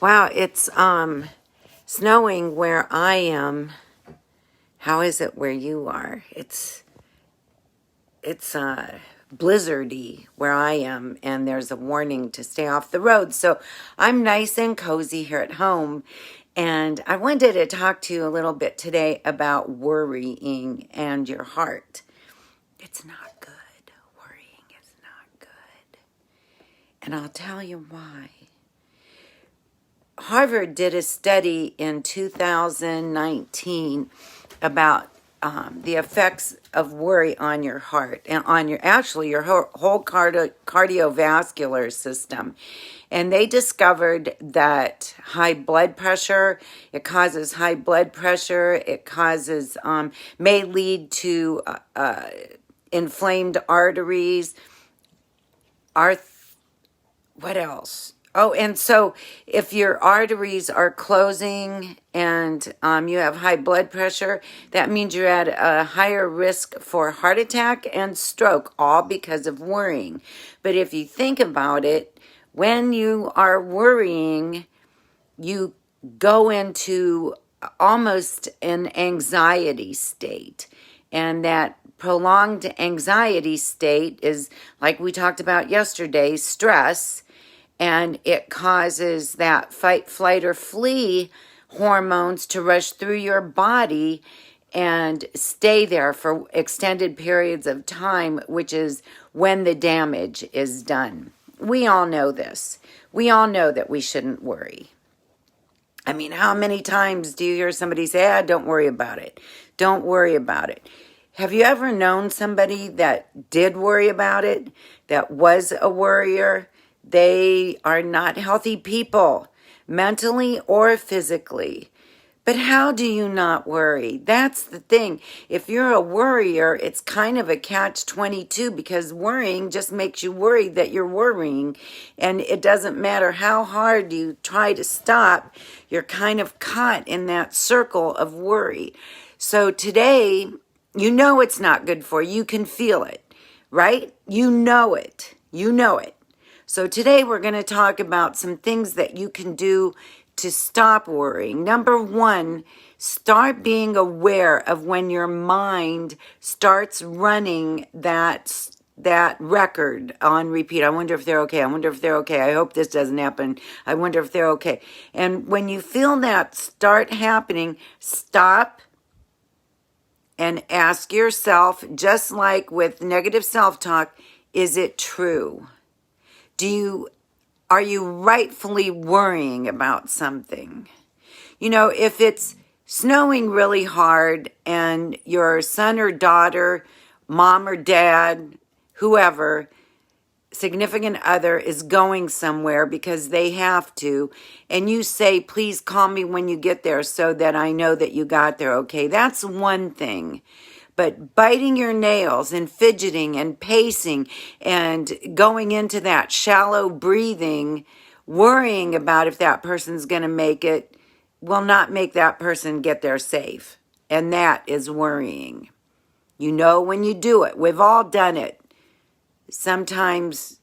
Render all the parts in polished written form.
Wow, it's snowing where I am. How is it where you are? It's blizzardy where I am, and there's a warning to stay off the road. So I'm nice and cozy here at home, and I wanted to talk to you a little bit today about worrying and your heart. It's not good. Worrying is not good. And I'll tell you why. Harvard did a study in 2019 about the effects of worry on your heart and on your whole cardiovascular system. And they discovered that it causes high blood pressure. It causes, may lead to inflamed arteries. What else? Oh, and so if your arteries are closing and you have high blood pressure, that means you're at a higher risk for heart attack and stroke, all because of worrying. But if you think about it, when you are worrying, you go into almost an anxiety state. And that prolonged anxiety state is, like we talked about yesterday, stress. And it causes that fight, flight, or flee hormones to rush through your body and stay there for extended periods of time, which is when the damage is done. We all know this. We all know that we shouldn't worry. I mean, how many times do you hear somebody say, don't worry about it. Don't worry about it. Have you ever known somebody that did worry about it, that was a worrier? They are not healthy people, mentally or physically. But how do you not worry? That's the thing. If you're a worrier, it's kind of a catch-22 because worrying just makes you worry that you're worrying. And it doesn't matter how hard you try to stop, you're kind of caught in that circle of worry. So today, you know it's not good for you. You can feel it, right? You know it. You know it. So today we're going to talk about some things that you can do to stop worrying. Number one, start being aware of when your mind starts running that record on repeat. I wonder if they're okay. I wonder if they're okay. I hope this doesn't happen. I wonder if they're okay. And when you feel that start happening, stop and ask yourself, just like with negative self-talk, is it true? Are you rightfully worrying about something? You know, if it's snowing really hard and your son or daughter, mom or dad, whoever, significant other is going somewhere because they have to, and you say, please call me when you get there so that I know that you got there okay. That's one thing. But biting your nails and fidgeting and pacing and going into that shallow breathing, worrying about if that person's going to make it, will not make that person get there safe. And that is worrying. You know when you do it. We've all done it. Sometimes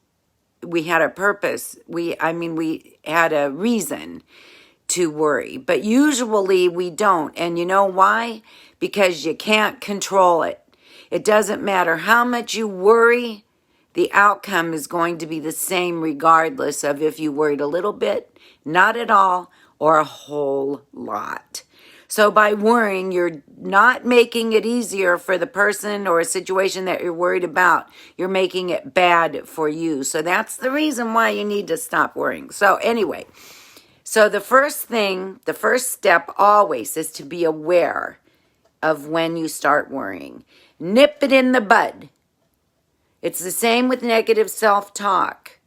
we had a purpose. We had a reason to worry. But usually we don't. And you know why? Because you can't control it. It doesn't matter how much you worry, the outcome is going to be the same regardless of if you worried a little bit, not at all, or a whole lot. So by worrying, you're not making it easier for the person or a situation that you're worried about. You're making it bad for you. So that's the reason why you need to stop worrying. So anyway, so the first step always is to be aware of when you start worrying. Nip it in the bud. It's the same with negative self-talk.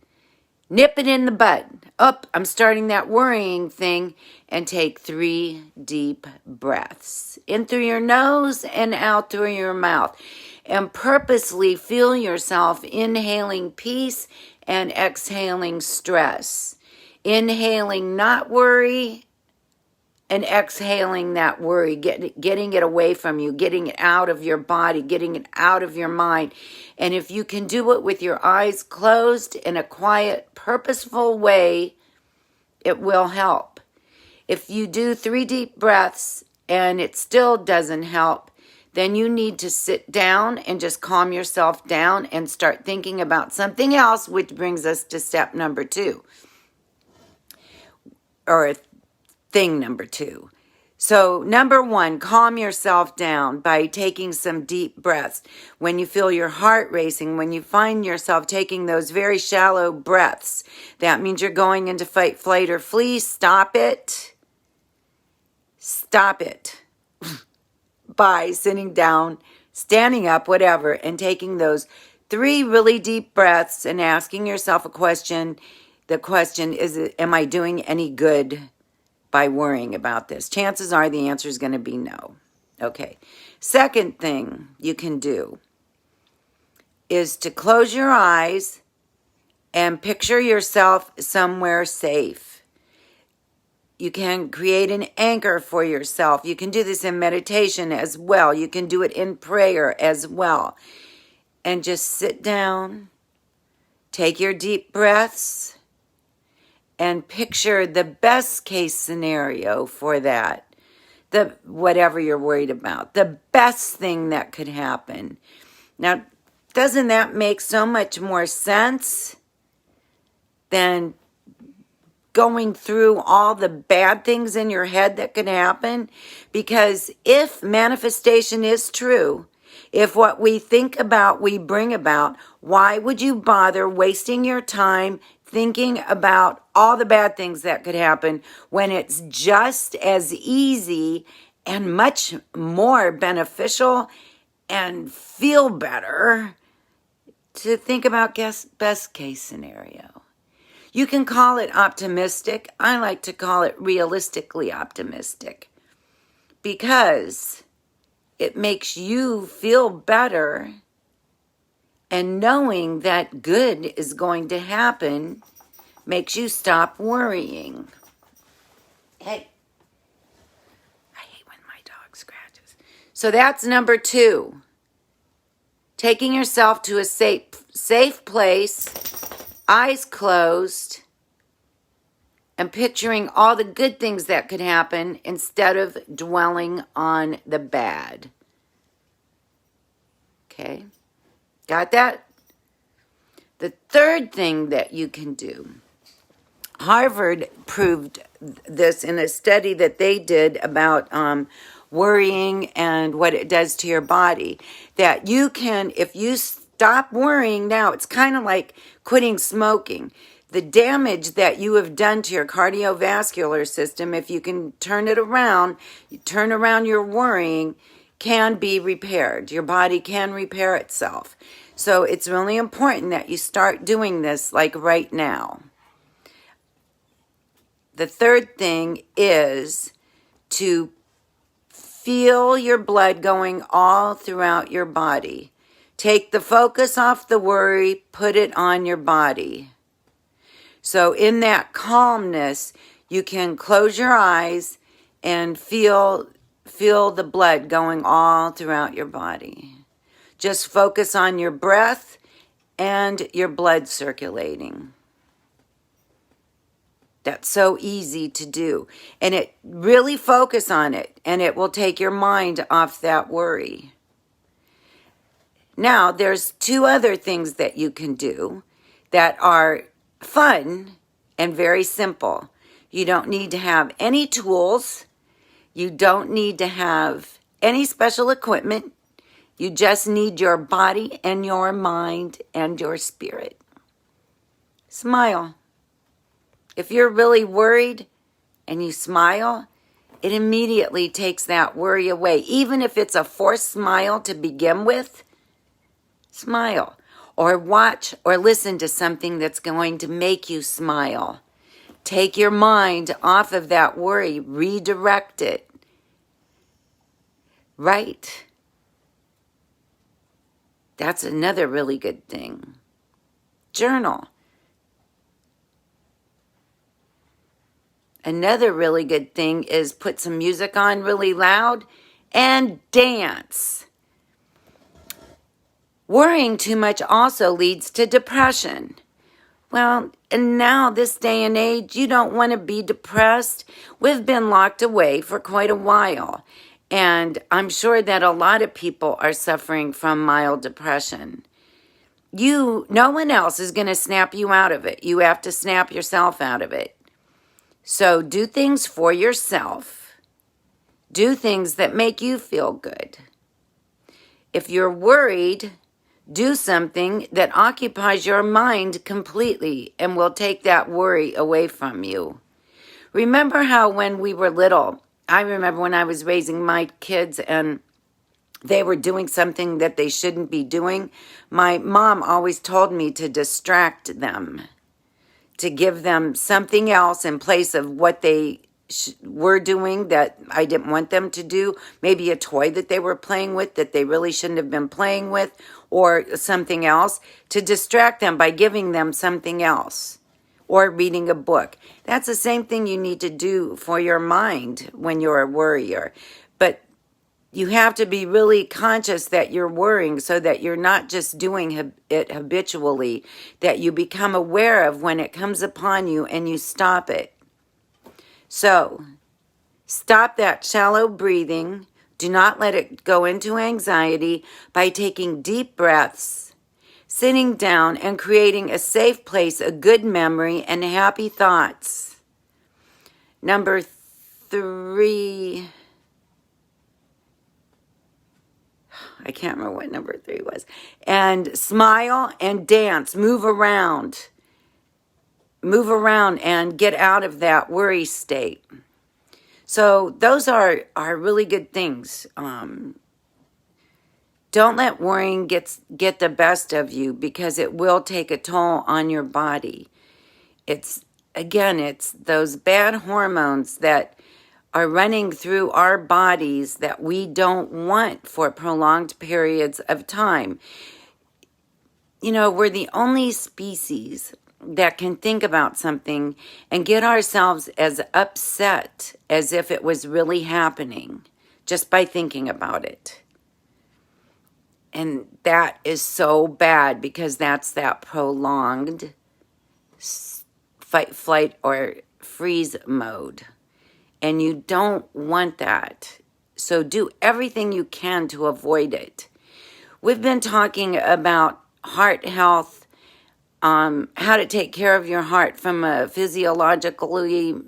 Nip it in the bud. I'm starting that worrying thing, and take 3 deep breaths. In through your nose and out through your mouth. And purposely feel yourself inhaling peace and exhaling stress. Inhaling not worry, and exhaling that worry, getting it away from you, getting it out of your body, getting it out of your mind. And if you can do it with your eyes closed in a quiet, purposeful way, it will help. If you do 3 deep breaths and it still doesn't help, then you need to sit down and just calm yourself down and start thinking about something else, which brings us to step number 2, or thing number 2. So number 1, calm yourself down by taking some deep breaths. When you feel your heart racing, when you find yourself taking those very shallow breaths, that means you're going into fight, flight, or flee. Stop it. Stop it. By sitting down, standing up, whatever, and taking those 3 really deep breaths and asking yourself a question. The question is, am I doing any good by worrying about this? Chances are the answer is going to be no. Okay. Second thing you can do is to close your eyes and picture yourself somewhere safe. You can create an anchor for yourself. You can do this in meditation as well. You can do it in prayer as well. And just sit down, take your deep breaths, and picture the best case scenario for that. Whatever you're worried about. The best thing that could happen. Now, doesn't that make so much more sense than going through all the bad things in your head that could happen? Because if manifestation is true, if what we think about, we bring about, why would you bother wasting your time thinking about all the bad things that could happen when it's just as easy and much more beneficial and feel better to think about best case scenario? You can call it optimistic. I like to call it realistically optimistic because it makes you feel better, and knowing that good is going to happen makes you stop worrying. Hey, I hate when my dog scratches. So that's number 2. Taking yourself to a safe place, eyes closed, and picturing all the good things that could happen instead of dwelling on the bad. Okay? Got that? The third thing that you can do, Harvard proved this in a study that they did about worrying and what it does to your body, that you can, if you stop worrying now, it's kind of like quitting smoking. The damage that you have done to your cardiovascular system, if you can turn it around, turn around your worrying, can be repaired. Your body can repair itself. So it's really important that you start doing this like right now. The third thing is to feel your blood going all throughout your body. Take the focus off the worry, put it on your body. So in that calmness, you can close your eyes and feel the blood going all throughout your body. Just focus on your breath and your blood circulating. That's so easy to do. And it really focus on it, and it will take your mind off that worry. Now, there's 2 other things that you can do that are fun and very simple. You don't need to have any tools. You don't need to have any special equipment. You just need your body and your mind and your spirit. Smile. If you're really worried and you smile, it immediately takes that worry away. Even if it's a forced smile to begin with, smile. Or watch or listen to something that's going to make you smile. Take your mind off of that worry. Redirect it. Right? That's another really good thing. Journal. Another really good thing is put some music on really loud and dance. Worrying too much also leads to depression. Well, and now, this day and age, you don't want to be depressed. We've been locked away for quite a while. And I'm sure that a lot of people are suffering from mild depression. No one else is going to snap you out of it. You have to snap yourself out of it. So do things for yourself. Do things that make you feel good. If you're worried, do something that occupies your mind completely and will take that worry away from you. Remember how when we were little, I remember when I was raising my kids and they were doing something that they shouldn't be doing, my mom always told me to distract them, to give them something else in place of what they were doing that I didn't want them to do. Maybe a toy that they were playing with that they really shouldn't have been playing with, or something else, to distract them by giving them something else, or reading a book. That's the same thing you need to do for your mind when you're a worrier. But you have to be really conscious that you're worrying so that you're not just doing it habitually, that you become aware of when it comes upon you and you stop it. So, stop that shallow breathing. Do not let it go into anxiety by taking deep breaths, sitting down, and creating a safe place, a good memory, and happy thoughts. Number 3... I can't remember what number 3 was. And smile and dance. Move around. Move around and get out of that worry state. So those are really good things. Don't let worrying get the best of you, because it will take a toll on your body. It's those bad hormones that are running through our bodies that we don't want for prolonged periods of time. You know, we're the only species that can think about something and get ourselves as upset as if it was really happening just by thinking about it. And that is so bad, because that's that prolonged fight, flight, or freeze mode. And you don't want that. So do everything you can to avoid it. We've been talking about heart health, how to take care of your heart from a physiological and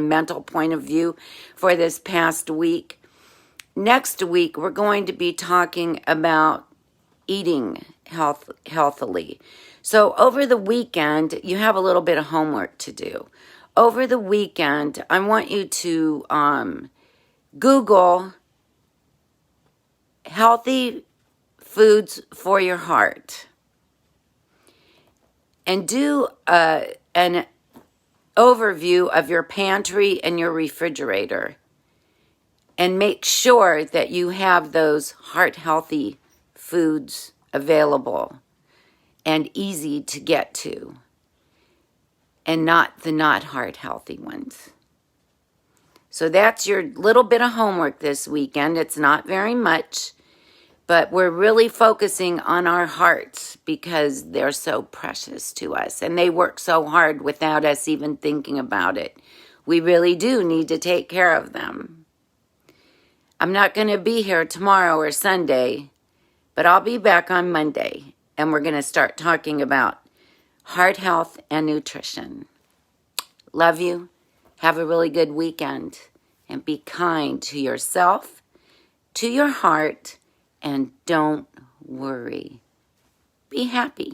mental point of view for this past week. Next week, we're going to be talking about eating healthily. So over the weekend, you have a little bit of homework to do. Over the weekend, I want you to Google healthy foods for your heart and do an overview of your pantry and your refrigerator, and make sure that you have those heart-healthy foods available and easy to get to, and not the not heart-healthy ones. So that's your little bit of homework this weekend. It's not very much, but we're really focusing on our hearts because they're so precious to us, and they work so hard without us even thinking about it. We really do need to take care of them. I'm not going to be here tomorrow or Sunday, but I'll be back on Monday, and we're going to start talking about heart health and nutrition. Love you. Have a really good weekend, and be kind to yourself, to your heart, and don't worry. Be happy.